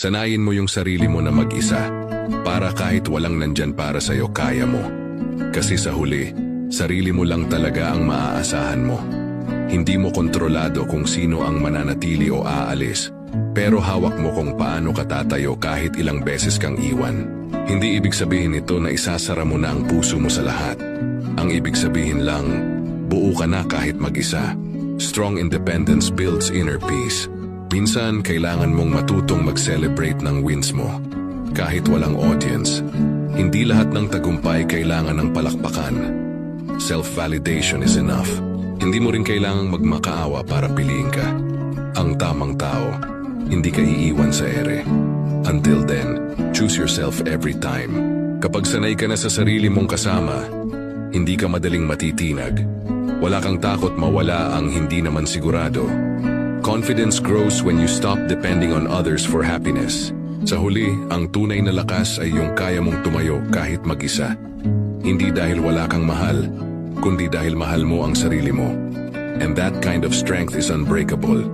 Sanayin mo yung sarili mo na mag-isa, para kahit walang nandyan para sa'yo, kaya mo. Kasi sa huli, sarili mo lang talaga ang maaasahan mo. Hindi mo kontrolado kung sino ang mananatili o aalis, pero hawak mo kung paano ka tatayo kahit ilang beses kang iwan. Hindi ibig sabihin ito na isasara mo na ang puso mo sa lahat. Ang ibig sabihin lang, buo ka na kahit mag-isa. Strong independence builds inner peace. Minsan, kailangan mong matutong mag-celebrate ng wins mo. Kahit walang audience, hindi lahat ng tagumpay kailangan ng palakpakan. Self-validation is enough. Hindi mo rin kailangang magmakaawa para piliin ka. Ang tamang tao, hindi ka iiwan sa ere. Until then, choose yourself every time. Kapag sanay ka na sa sarili mong kasama, hindi ka madaling matitinag. Wala kang takot mawala ang hindi naman sigurado. Confidence grows when you stop depending on others for happiness. Sa huli, ang tunay na lakas ay yung kaya mong tumayo kahit mag-isa. Hindi dahil wala kang mahal, kundi dahil mahal mo ang sarili mo. And that kind of strength is unbreakable.